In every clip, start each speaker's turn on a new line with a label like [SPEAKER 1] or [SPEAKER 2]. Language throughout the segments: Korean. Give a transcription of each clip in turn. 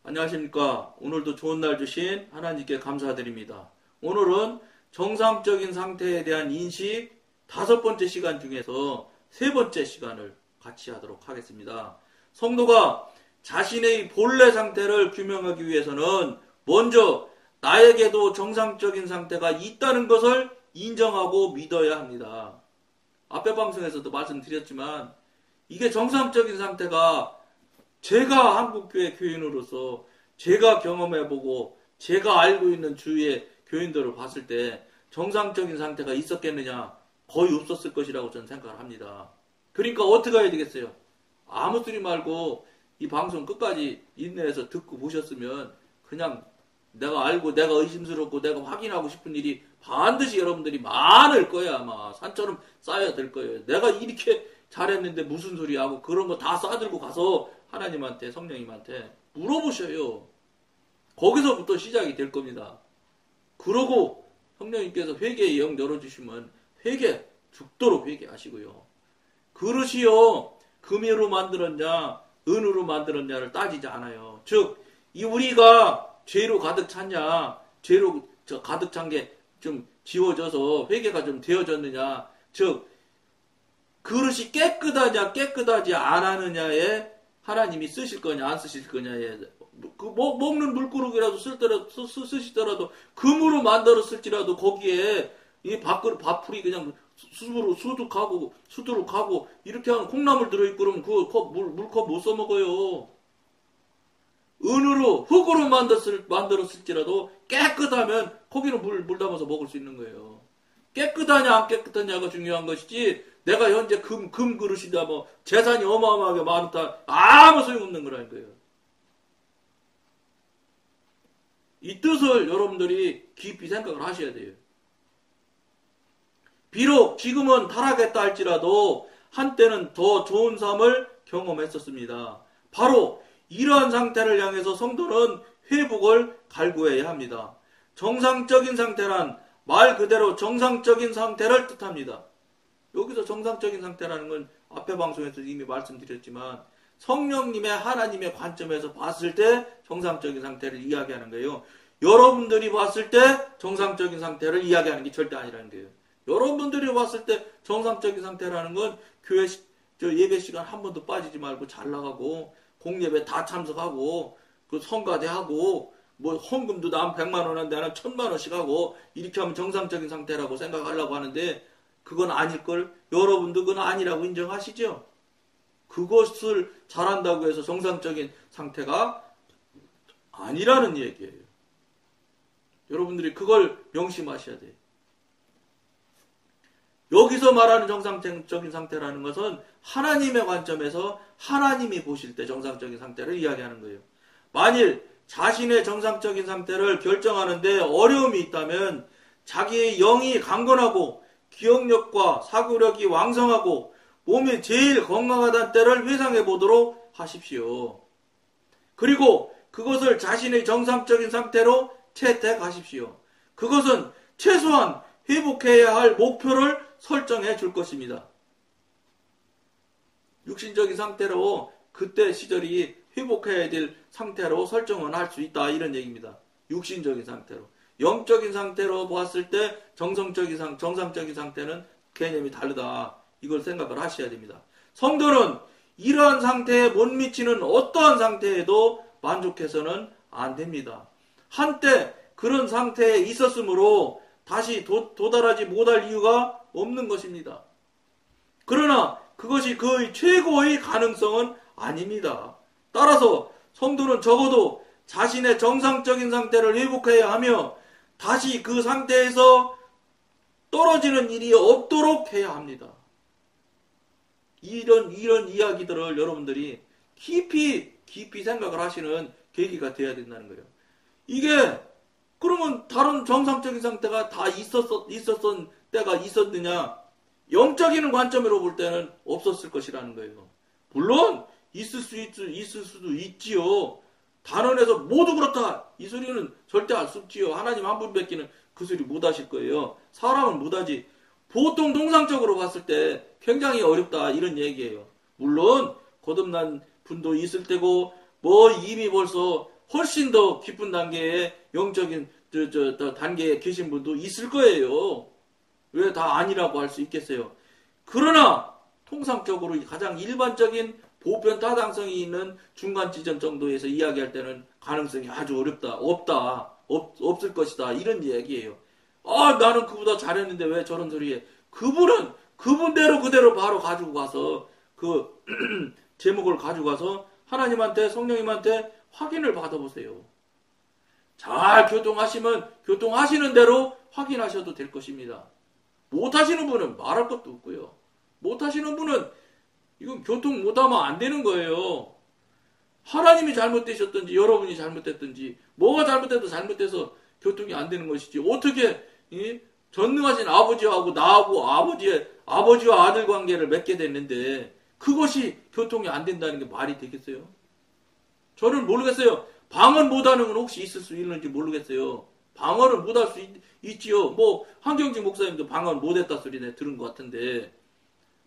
[SPEAKER 1] 안녕하십니까. 오늘도 좋은 날 주신 하나님께 감사드립니다. 오늘은 정상적인 상태에 대한 인식 5번째 시간 중에서 3번째 시간을 같이 하도록 하겠습니다. 성도가 자신의 본래 상태를 규명하기 위해서는 먼저 나에게도 정상적인 상태가 있다는 것을 인정하고 믿어야 합니다. 앞에 방송에서도 말씀드렸지만 이게 정상적인 상태가 제가 한국교회 교인으로서 제가 경험해보고 제가 알고 있는 주위의 교인들을 봤을 때 정상적인 상태가 있었겠느냐? 거의 없었을 것이라고 저는 생각을 합니다. 그러니까 어떻게 해야 되겠어요? 아무 소리 말고 이 방송 끝까지 인내해서 듣고 보셨으면 그냥 내가 알고 내가 의심스럽고 내가 확인하고 싶은 일이 반드시 여러분들이 많을 거예요. 아마 산처럼 쌓여야 될 거예요. 내가 이렇게 잘했는데 무슨 소리 하고 그런 거 다 싸들고 가서 하나님한테 성령님한테 물어보셔요. 거기서부터 시작이 될 겁니다. 그러고 성령님께서 회개의 영 열어주시면 회개 죽도록 회개하시고요. 그릇이요 금으로 만들었냐 은으로 만들었냐를 따지지 않아요. 즉 이 우리가 죄로 가득 찼냐 죄로 가득 찬 게 좀 지워져서 회개가 좀 되어졌느냐 즉 그릇이 깨끗하냐 깨끗하지 않았느냐에 하나님이 쓰실 거냐 안 쓰실 거냐에 먹는 물그릇이라도 쓰시더라도 금으로 만들었을지라도 거기에 이 밥풀이 그냥 수두룩하고 이렇게 하면 콩나물 들어있고 그러면 그 물컵 못 써먹어요. 은으로 흙으로 만들었을지라도 깨끗하면 거기는 물 담아서 먹을 수 있는 거예요. 깨끗하냐 안 깨끗하냐가 중요한 것이지 내가 현재 금 그릇이다 뭐 재산이 어마어마하게 많다 아무 소용없는 거라는 거예요. 이 뜻을 여러분들이 깊이 생각을 하셔야 돼요. 비록 지금은 타락했다 할지라도 한때는 더 좋은 삶을 경험했었습니다. 바로 이러한 상태를 향해서 성도는 회복을 갈구해야 합니다. 정상적인 상태란 말 그대로 정상적인 상태를 뜻합니다. 여기서 정상적인 상태라는 건 앞에 방송에서 이미 말씀드렸지만 성령님의 하나님의 관점에서 봤을 때 정상적인 상태를 이야기하는 거예요. 여러분들이 봤을 때 정상적인 상태를 이야기하는 게 절대 아니라는 거예요. 여러분들이 봤을 때 정상적인 상태라는 건 교회 예배 시간 한 번도 빠지지 말고 잘 나가고 공예배 다 참석하고 그 성가대하고 뭐 헌금도 난 100만 원 한데 나는 1000만 원씩 하고 이렇게 하면 정상적인 상태라고 생각하려고 하는데 그건 아닐걸? 여러분도 그건 아니라고 인정하시죠? 그것을 잘한다고 해서 정상적인 상태가 아니라는 얘기예요. 여러분들이 그걸 명심하셔야 돼요. 여기서 말하는 정상적인 상태라는 것은 하나님의 관점에서 하나님이 보실 때 정상적인 상태를 이야기하는 거예요. 만일 자신의 정상적인 상태를 결정하는데 어려움이 있다면 자기의 영이 강건하고 기억력과 사고력이 왕성하고 몸이 제일 건강하다는 때를 회상해 보도록 하십시오. 그리고 그것을 자신의 정상적인 상태로 채택하십시오. 그것은 최소한 회복해야 할 목표를 설정해 줄 것입니다. 육신적인 상태로 그때 시절이 회복해야 될 상태로 설정은 할 수 있다 이런 얘기입니다. 육신적인 상태로. 영적인 상태로 봤을 때 정상적인 상태는 개념이 다르다. 이걸 생각을 하셔야 됩니다. 성도는 이러한 상태에 못 미치는 어떠한 상태에도 만족해서는 안 됩니다. 한때 그런 상태에 있었으므로 다시 도달하지 못할 이유가 없는 것입니다. 그러나 그것이 거의 최고의 가능성은 아닙니다. 따라서 성도는 적어도 자신의 정상적인 상태를 회복해야 하며 다시 그 상태에서 떨어지는 일이 없도록 해야 합니다. 이런 이야기들을 여러분들이 깊이 생각을 하시는 계기가 되어야 된다는 거예요. 이게 그러면 다른 정상적인 상태가 다 있었던 때가 있었느냐? 영적인 관점으로 볼 때는 없었을 것이라는 거예요. 물론 있을 수도 있지요. 단언해서 모두 그렇다. 이 소리는 절대 할 수 없지요. 하나님 한 분밖에는 그 소리 못 하실 거예요. 사람은 못 하지. 보통 통상적으로 봤을 때 굉장히 어렵다 이런 얘기예요. 물론 거듭난 분도 있을 테고 뭐 이미 벌써 훨씬 더 깊은 단계의 영적인 단계에 계신 분도 있을 거예요. 왜 다 아니라고 할 수 있겠어요? 그러나 통상적으로 가장 일반적인 보편 타당성이 있는 중간 지점 정도에서 이야기할 때는 가능성이 아주 어렵다, 없다, 없을 것이다 이런 얘기예요. 나는 그보다 잘했는데 왜 저런 소리에? 그분은 그분대로 그대로 바로 가지고 가서 그 제목을 가지고 가서 하나님한테 성령님한테 확인을 받아보세요. 잘 교통하시면 교통하시는 대로 확인하셔도 될 것입니다. 못하시는 분은 말할 것도 없고요. 못하시는 분은 이건 교통 못하면 안 되는 거예요. 하나님이 잘못되셨든지 여러분이 잘못됐든지 뭐가 잘못돼도 잘못돼서 교통이 안 되는 것이지. 어떻게 전능하신 아버지하고 나하고 아버지와 아들 관계를 맺게 됐는데 그것이 교통이 안 된다는 게 말이 되겠어요? 저는 모르겠어요. 방언 못하는 건 혹시 있을 수 있는지 모르겠어요. 방언을 못할 수 있지요. 뭐 한경진 목사님도 방언 못했다 소리 들은 것 같은데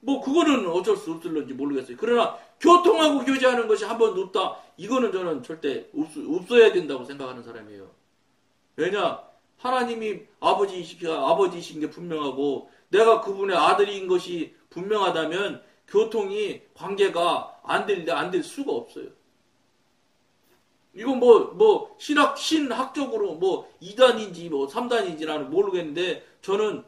[SPEAKER 1] 뭐 그거는 어쩔 수 없을런지 모르겠어요. 그러나 교통하고 교제하는 것이 한 번 없다. 이거는 저는 절대 없어야 된다고 생각하는 사람이에요. 왜냐? 하나님이 아버지이신 게 분명하고 내가 그분의 아들인 것이 분명하다면 교통이 관계가 안 될 수가 없어요. 이건 신학적으로 2단인지 3단인지 나는 모르겠는데 저는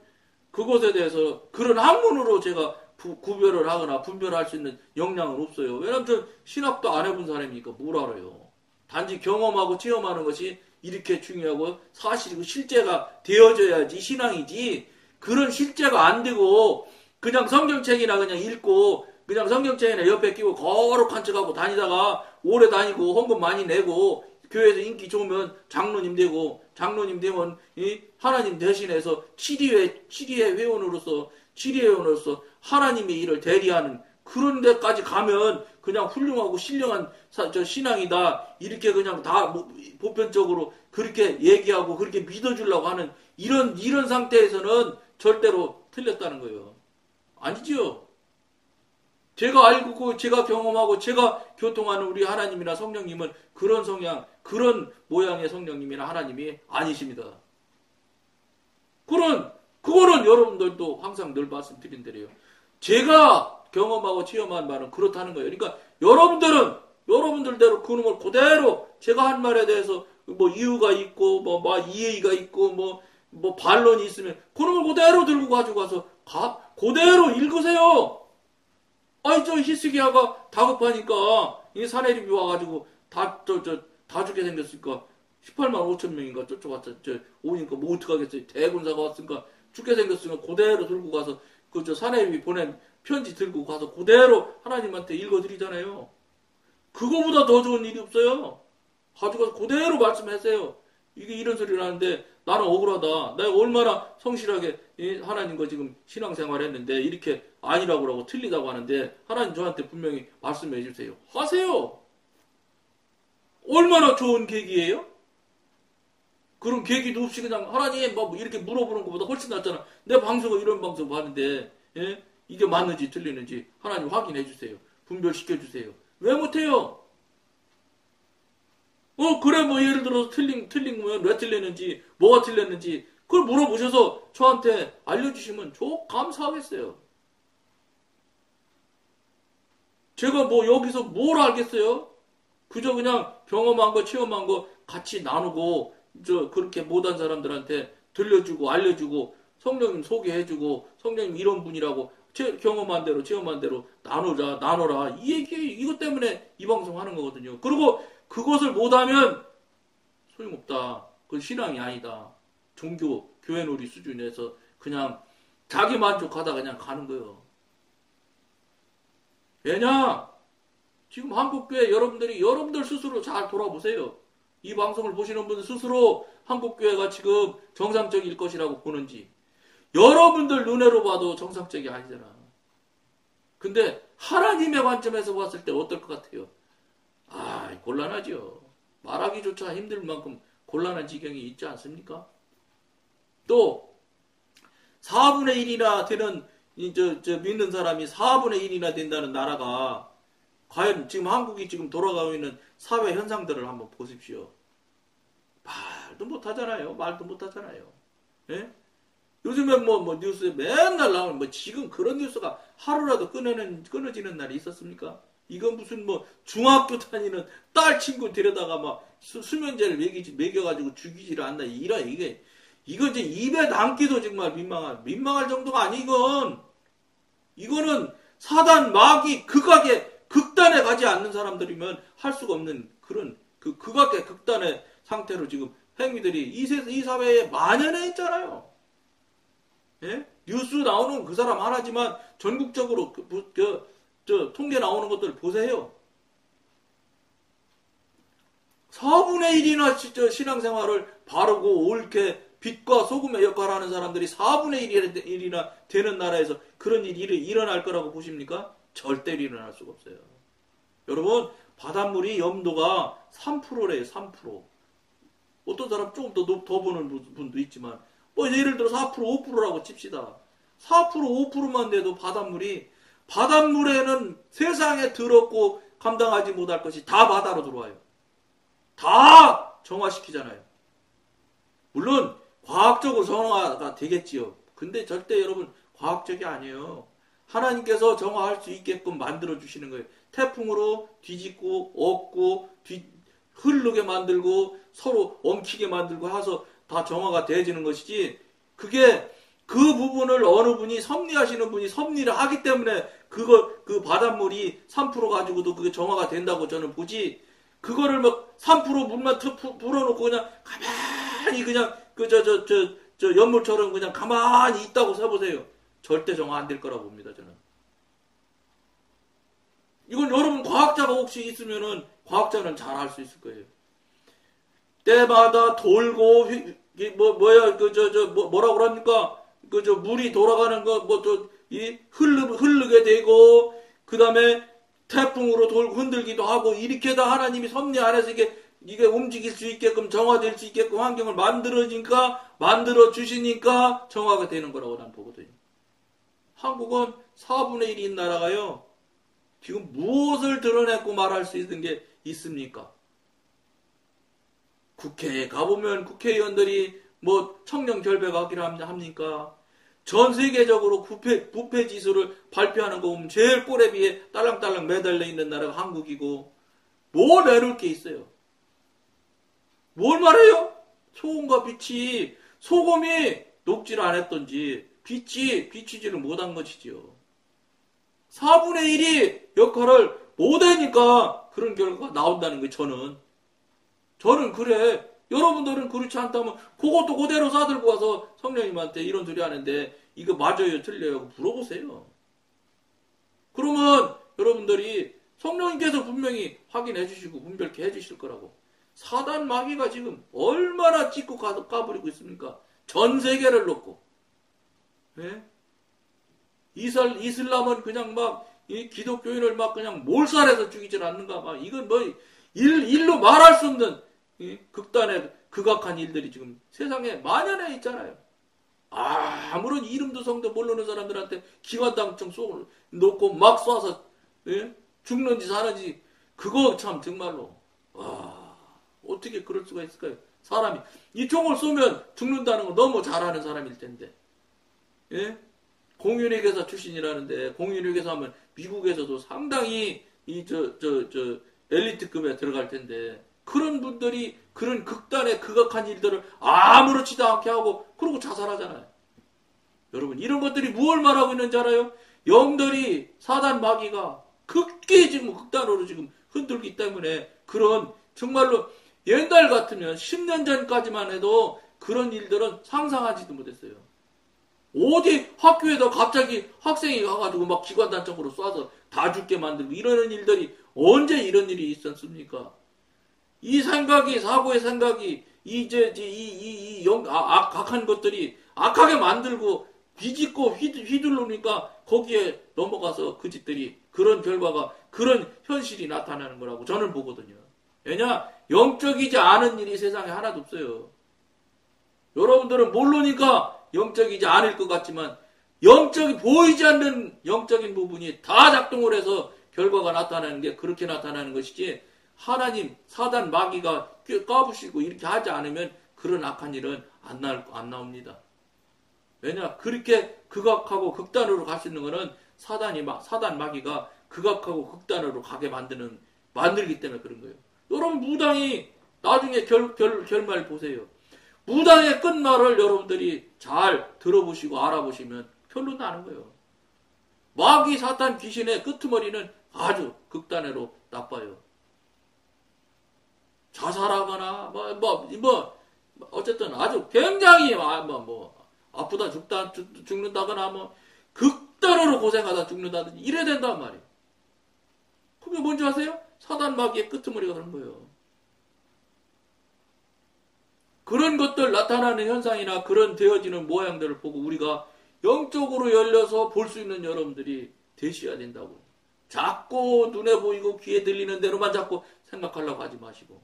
[SPEAKER 1] 그것에 대해서 그런 학문으로 제가 구별을 하거나 분별할 수 있는 역량은 없어요. 왜냐하면 전 신학도 안 해본 사람이니까 뭘 알아요. 단지 경험하고 체험하는 것이 이렇게 중요하고 사실이고 실제가 되어져야지 신앙이지. 그런 실제가 안 되고 그냥 성경책이나 그냥 읽고 그냥 성경책이나 옆에 끼고 거룩한 척하고 다니다가 오래 다니고 헌금 많이 내고 교회에서 인기 좋으면 장로님 되고 장로님 되면 하나님 대신해서 치리회 회원으로서 하나님의 일을 대리하는 그런 데까지 가면 그냥 훌륭하고 신령한 신앙이다. 이렇게 그냥 다 보편적으로 그렇게 얘기하고 그렇게 믿어주려고 하는 이런 상태에서는 절대로 틀렸다는 거예요. 아니지요. 제가 알고 제가 경험하고 제가 교통하는 우리 하나님이나 성령님은 그런 성향, 그런 모양의 성령님이나 하나님이 아니십니다. 그거는 여러분들도 항상 늘 말씀드린 대로요. 제가 경험하고 체험한 말은 그렇다는 거예요. 그러니까 여러분들대로 그놈을 그대로 제가 한 말에 대해서 이유가 있고 이해가 있고 반론이 있으면 그놈을 그대로 들고 가지고 가서 그대로 읽으세요. 저 히스기야가 다급하니까 이 사내립이 와가지고 다 죽게 생겼으니까 18만 5천 명인가 쫓아왔자 오니까 뭐 어떡하겠어요. 대군사가 왔으니까 죽게 생겼으니까 그대로 들고 가서 사내립이 보낸 편지 들고 가서 그대로 하나님한테 읽어드리잖아요. 그거보다 더 좋은 일이 없어요. 가져가서 그대로 말씀하세요. 이게 이런 소리를 하는데 나는 억울하다. 내가 얼마나 성실하게 하나님과 지금 신앙생활 했는데 이렇게 아니라고 그러고 틀리다고 하는데 하나님 저한테 분명히 말씀해 주세요. 하세요. 얼마나 좋은 계기예요? 그런 계기도 없이 그냥 하나님 이렇게 물어보는 것보다 훨씬 낫잖아. 내 방송을 이런 방송 봤는데 이게 맞는지 틀리는지 하나님 확인해 주세요. 분별시켜 주세요. 왜 못해요? 그래 예를 들어서 틀린 거면 왜 틀렸는지 뭐가 틀렸는지 그걸 물어보셔서 저한테 알려주시면 감사하겠어요. 제가 여기서 뭘 알겠어요? 그저 그냥 경험한 거 체험한 거 같이 나누고 그렇게 못한 사람들한테 들려주고 알려주고 성령님 소개해주고 성령님 이런 분이라고 경험한 대로 체험한 대로 나눠라 이 얘기 이것 때문에 이 방송 하는 거거든요. 그리고 그것을 못하면 소용없다. 그건 신앙이 아니다. 교회놀이 수준에서 그냥 자기 만족하다 그냥 가는 거예요. 왜냐? 지금 한국교회 여러분들 스스로 잘 돌아보세요. 이 방송을 보시는 분들 스스로 한국교회가 지금 정상적일 것이라고 보는지 여러분들 눈으로 봐도 정상적이 아니잖아. 근데 하나님의 관점에서 봤을 때 어떨 것 같아요? 곤란하죠. 말하기조차 힘들 만큼 곤란한 지경이 있지 않습니까? 또 4분의 1이나 되는 믿는 사람이 4분의 1이나 된다는 나라가 과연 지금 한국이 지금 돌아가고 있는 사회 현상들을 한번 보십시오. 말도 못하잖아요. 말도 못하잖아요. 예? 요즘에 뭐 뉴스에 맨날 나오는 지금 그런 뉴스가 하루라도 끊어지는 날이 있었습니까? 이건 무슨 중학교 다니는 딸 친구 데려다가 막 수면제를 먹여가지고 죽이지를 않나 이건 이제 입에 담기도 정말 민망할 정도가 아니 이거는 사단 마귀 극단에 가지 않는 사람들이면 할 수가 없는 그런 극악의 극단의 상태로 지금 행위들이 이 사회에 만연해 있잖아요. 예? 뉴스 나오는 그 사람 하나지만 전국적으로 통계 나오는 것들 보세요. 4분의 1이나 신앙생활을 바르고 옳게 빛과 소금의 역할을 하는 사람들이 4분의 1이나 되는 나라에서 그런 일이 일어날 거라고 보십니까? 절대 일어날 수가 없어요. 여러분, 바닷물이 염도가 3%래요, 3%. 어떤 사람 조금 더 보는 분도 있지만, 예를 들어 4%, 5%라고 칩시다. 4%, 5%만 돼도 바닷물에는 세상에 더럽고 감당하지 못할 것이 다 바다로 들어와요. 다 정화시키잖아요. 물론 과학적으로 정화가 되겠지요. 근데 절대 여러분 과학적이 아니에요. 하나님께서 정화할 수 있게끔 만들어주시는 거예요. 태풍으로 뒤집고 엎고 흐르게 만들고 서로 엉키게 만들고 해서 다 정화가 되어지는 것이지, 그게 그 부분을 어느 분이 섭리하시는 분이 섭리를 하기 때문에 그 바닷물이 3% 가지고도 그게 정화가 된다고 저는 보지, 그거를 3% 물만 불어놓고 그냥 가만히 그냥 연물처럼 그냥 가만히 있다고 써보세요. 절대 정화 안 될 거라고 봅니다, 저는. 이건 여러분 과학자가 혹시 있으면은 과학자는 잘 알 수 있을 거예요. 때마다 돌고 뭐라고 그럽니까? 물이 돌아가는 거 흐르게 되고, 그 다음에 태풍으로 돌고 흔들기도 하고, 이렇게 다 하나님이 섭리 안에서 이게 움직일 수 있게끔 정화될 수 있게끔 환경을 만들어 주시니까 정화가 되는 거라고 난 보거든요. 한국은 4분의 1인 나라가요, 지금 무엇을 드러내고 말할 수 있는 게 있습니까? 국회에 가보면 국회의원들이 청년 결백을 하기로 합니까? 전 세계적으로 부패 지수를 발표하는 거 보면 제일 꼴에 비해 딸랑딸랑 매달려 있는 나라가 한국이고, 뭘 내놓을 게 있어요? 뭘 말해요? 소금과 빛이, 소금이 녹지를 않았던지 빛이 비치지를 못한 것이지요. 4분의 1이 역할을 못하니까 그런 결과가 나온다는 거예요. 저는 그래. 여러분들은 그렇지 않다면 그것도 그대로 사들고 와서 성령님한테 이런 소리 하는데 이거 맞아요 틀려요 물어보세요. 그러면 여러분들이 성령님께서 분명히 확인해 주시고 분별케 해 주실 거라고. 사단 마귀가 지금 얼마나 찍고 까부리고 있습니까? 전 세계를 놓고. 네? 이슬람은 그냥 이 기독교인을 그냥 몰살해서 죽이질 않는가 이건 일로 말할 수 없는 극단의 극악한 일들이 지금 세상에 만연해 있잖아요. 아무런 이름도 성도 모르는 사람들한테 기관당청 쏘고 놓고 막 쏴서 죽는지 사는지, 그거 참 정말로 어떻게 그럴 수가 있을까요? 사람이 이 총을 쏘면 죽는다는 거 너무 잘 아는 사람일 텐데, 공윤회계사 출신이라는데, 공윤회계사 하면 미국에서도 상당히 엘리트급에 들어갈 텐데, 그런 분들이 그런 극단의 극악한 일들을 아무렇지도 않게 하고 그러고 자살하잖아요. 여러분, 이런 것들이 무엇을 말하고 있는지 알아요? 영들이, 사단 마귀가 극히 지금 극단으로 지금 흔들기 때문에, 그런 정말로 옛날 같으면 10년 전까지만 해도 그런 일들은 상상하지도 못했어요. 어디 학교에다 갑자기 학생이 가가지고 기관단총으로 쏴서 다 죽게 만들고 이러는 일들이 언제 이런 일이 있었습니까? 이 생각이, 사고의 생각이, 악한 것들이 악하게 만들고 뒤집고 휘둘르니까 거기에 넘어가서 그 짓들이, 그런 결과가, 그런 현실이 나타나는 거라고 저는 보거든요. 왜냐? 영적이지 않은 일이 세상에 하나도 없어요. 여러분들은 모르니까 영적이지 않을 것 같지만, 보이지 않는 영적인 부분이 다 작동을 해서 결과가 나타나는 게 그렇게 나타나는 것이지 하나님 사단 마귀가 까부시고 이렇게 하지 않으면 그런 악한 일은 안 나옵니다. 왜냐 그렇게 극악하고 극단으로 갈 수 있는 것은 사단 마귀가 극악하고 극단으로 가게 만들기 때문에 그런 거예요. 여러분 무당이 나중에 결말 보세요. 무당의 끝말을 여러분들이 잘 들어보시고 알아보시면 결론 나는 거예요. 마귀 사탄 귀신의 끄트머리는 아주 극단으로 나빠요. 자살하거나 어쨌든 아주 굉장히 아프다 죽는다거나 극단으로 고생하다 죽는다든지 이래야 된단 말이에요. 그게 뭔지 아세요? 사단 마귀의 끄트머리가 그런 거예요. 그런 것들 나타나는 현상이나 그런 되어지는 모양들을 보고 우리가 영적으로 열려서 볼 수 있는 여러분들이 되셔야 된다고. 자꾸 눈에 보이고 귀에 들리는 대로만 자꾸 생각하려고 하지 마시고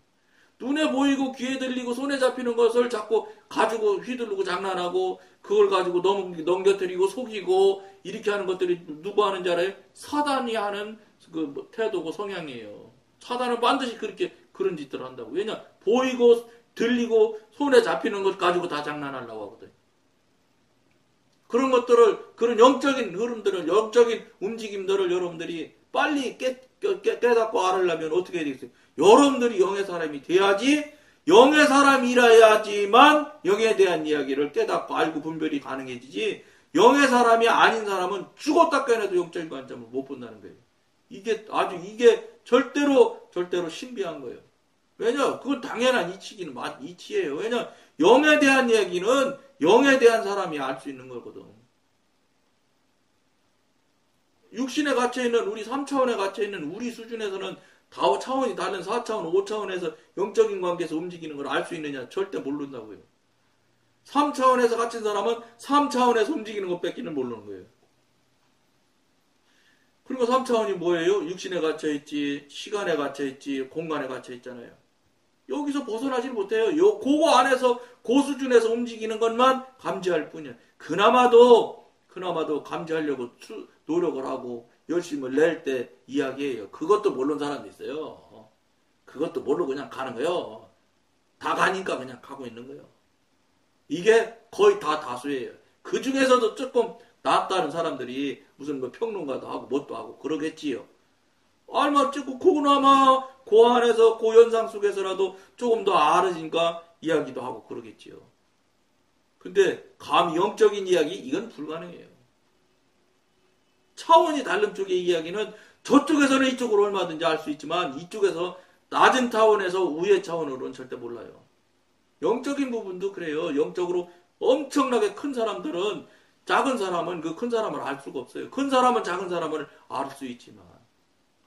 [SPEAKER 1] 눈에 보이고 귀에 들리고 손에 잡히는 것을 자꾸 가지고 휘두르고 장난하고 그걸 가지고 넘겨뜨리고 속이고 이렇게 하는 것들이 누구 하는지 알아요? 사단이 하는 그 태도고 성향이에요. 사단은 반드시 그런 짓들을 한다고. 왜냐? 보이고 들리고 손에 잡히는 것 가지고 다 장난하려고 하거든. 그런 것들을, 그런 영적인 흐름들을, 영적인 움직임들을 여러분들이 빨리 깨닫고 알으려면 어떻게 해야 되겠어요? 여러분들이 영의 사람이 돼야지, 영의 사람이라야지만 영에 대한 이야기를 깨닫고 알고 분별이 가능해지지, 영의 사람이 아닌 사람은 죽었다 깨어나도 영적인 관점을 못 본다는 거예요. 이게 절대로 신비한 거예요. 왜냐? 그건 당연한 이치예요. 왜냐? 영에 대한 이야기는 영에 대한 사람이 알 수 있는 거거든. 육신에 갇혀있는 우리 3차원에 갇혀있는 우리 수준에서는 차원이 다른 4차원, 5차원에서 영적인 관계에서 움직이는 걸 알 수 있느냐? 절대 모른다고요. 3차원에서 갇힌 사람은 3차원에서 움직이는 것 뺏기는 모르는 거예요. 그리고 3차원이 뭐예요? 육신에 갇혀있지, 시간에 갇혀있지, 공간에 갇혀있잖아요. 여기서 벗어나지 못해요. 그거 안에서, 그 수준에서 움직이는 것만 감지할 뿐이야. 그나마도 감지하려고 노력을 하고 열심을 낼 때 이야기해요. 그것도 모르는 사람도 있어요. 그것도 모르고 그냥 가는 거예요. 다 가니까 그냥 가고 있는 거예요. 이게 거의 다 다수예요. 그 중에서도 조금 낫다는 사람들이 무슨 평론가도 하고 뭣도 하고 그러겠지요. 얼마 찍고 그나마 그 안에서 그 현상 속에서라도 조금 더 알아지니까 이야기도 하고 그러겠지요. 근데 감히 영적인 이야기 이건 불가능해요. 차원이 다른 쪽의 이야기는 저쪽에서는 이쪽으로 얼마든지 알 수 있지만 이쪽에서 낮은 차원에서 위의 차원으로는 절대 몰라요. 영적인 부분도 그래요. 영적으로 엄청나게 큰 사람들은 작은 사람은 그 큰 사람을 알 수가 없어요. 큰 사람은 작은 사람을 알 수 있지만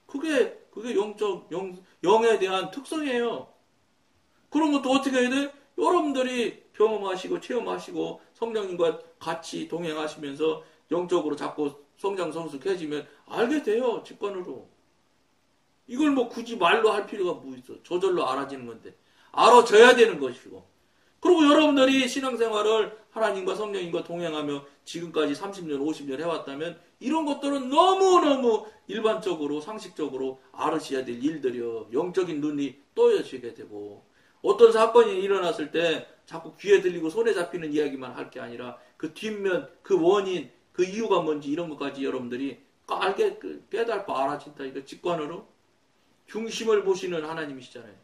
[SPEAKER 1] 그게 영에 대한 특성이에요. 그런 것도 어떻게 해야 돼? 여러분들이 경험하시고 체험하시고 성령님과 같이 동행하시면서 영적으로 자꾸 성장 성숙해지면 알게 돼요. 직관으로. 이걸 굳이 말로 할 필요가 뭐 있어. 저절로 알아지는 건데. 알아져야 되는 것이고. 그리고 여러분들이 신앙생활을 하나님과 성령님과 동행하며 지금까지 30년, 50년 해왔다면 이런 것들은 너무너무 일반적으로 상식적으로 알으셔야 될 일들이요. 영적인 눈이 떠여지게 되고 어떤 사건이 일어났을 때 자꾸 귀에 들리고 손에 잡히는 이야기만 할 게 아니라 그 뒷면, 그 원인, 그 이유가 뭔지 이런 것까지 여러분들이 깨닫고 알아진다. 이거 직관으로 중심을 보시는 하나님이시잖아요.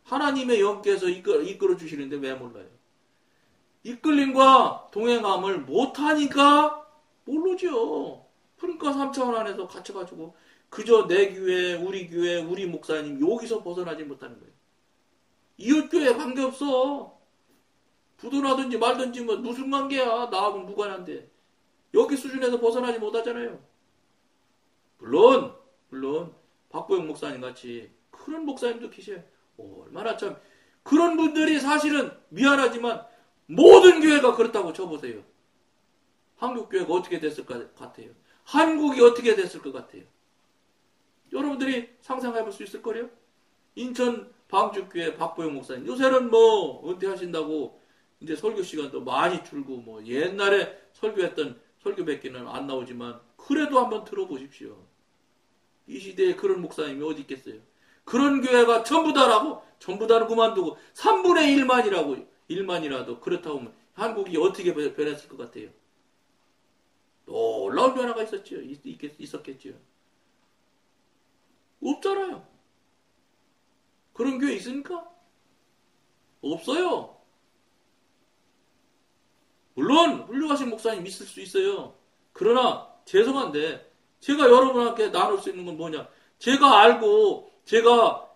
[SPEAKER 1] 하나님의 영께서 이끌어 주시는데 왜 몰라요? 이끌림과 동행함을 못하니까 모르죠. 그러니까 3차원 안에서 갇혀가지고 그저 내 교회, 우리 목사님 여기서 벗어나지 못하는 거예요. 이웃교회 관계없어. 부도나든지 말든지 무슨 관계야. 나하고는 무관한데. 여기 수준에서 벗어나지 못하잖아요. 물론 박보영 목사님 같이 그런 목사님도 계셔요. 얼마나 참 그런 분들이 사실은 미안하지만 모든 교회가 그렇다고 쳐보세요. 한국교회가 어떻게 됐을 것 같아요? 한국이 어떻게 됐을 것 같아요? 여러분들이 상상해볼 수 있을 거예요? 인천 방주교회 박보영 목사님 요새는 은퇴하신다고 이제 설교 시간도 많이 줄고 옛날에 설교했던 설교밖에는 안 나오지만 그래도 한번 들어보십시오. 이 시대에 그런 목사님이 어디 있겠어요? 그런 교회가 전부 다라고? 전부 다는 그만두고 3분의 1만이라고. 1만이라도 그렇다고 하면 한국이 어떻게 변했을 것 같아요? 놀라운 변화가 있었죠. 있었겠죠. 없잖아요. 그런 교회 있습니까? 없어요. 물론 훌륭하신 목사님 있을 수 있어요. 그러나 죄송한데 제가 여러분한테 나눌 수 있는 건 뭐냐? 제가 알고 제가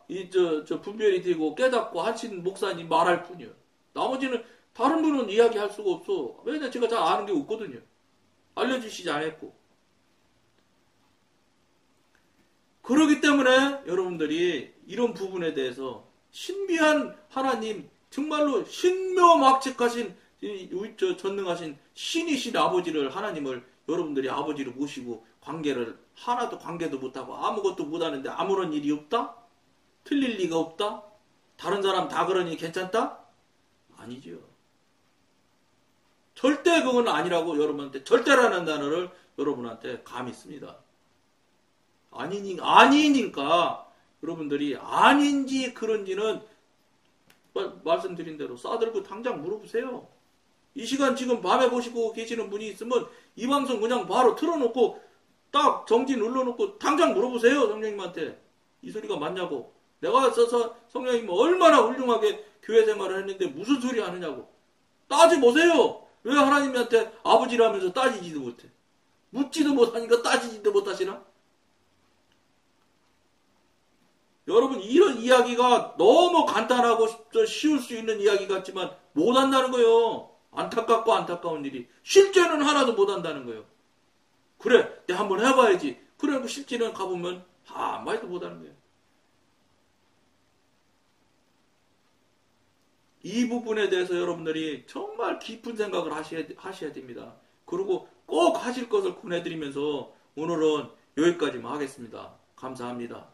[SPEAKER 1] 분별이 되고 깨닫고 하신 목사님 말할 뿐이에요. 나머지는 다른 분은 이야기할 수가 없어. 왜냐면 제가 잘 아는 게 없거든요. 알려주시지 않았고. 그렇기 때문에 여러분들이 이런 부분에 대해서 신비한 하나님, 정말로 신묘막측하신 전능하신 신이신 아버지를, 하나님을 여러분들이 아버지로 모시고 관계를 하나도 관계도 못하고 아무것도 못하는데 아무런 일이 없다? 틀릴 리가 없다? 다른 사람 다 그러니 괜찮다? 아니죠. 절대 그건 아니라고 여러분한테, 절대라는 단어를 여러분한테 감히 씁니다. 아니니까 여러분들이 아닌지 그런지는 말씀드린 대로 싸들고 당장 물어보세요. 이 시간 지금 밤에 보시고 계시는 분이 있으면 이 방송 그냥 바로 틀어놓고 딱 정지 눌러놓고 당장 물어보세요. 성령님한테. 이 소리가 맞냐고. 내가 써서 성령님 얼마나 훌륭하게 교회 생활을 했는데 무슨 소리 하느냐고. 따져보세요. 왜 하나님한테 아버지라면서 따지지도 못해. 묻지도 못하니까 따지지도 못하시나? 여러분, 이런 이야기가 너무 간단하고 쉬울 수 있는 이야기 같지만 못한다는 거예요. 안타깝고 안타까운 일이. 실제는 하나도 못한다는 거예요. 그래, 내가 한번 해봐야지. 그래, 실제는 가보면 아무 말도 못하는 거예요. 이 부분에 대해서 여러분들이 정말 깊은 생각을 하셔야 됩니다. 그리고 꼭 하실 것을 권해드리면서 오늘은 여기까지만 하겠습니다. 감사합니다.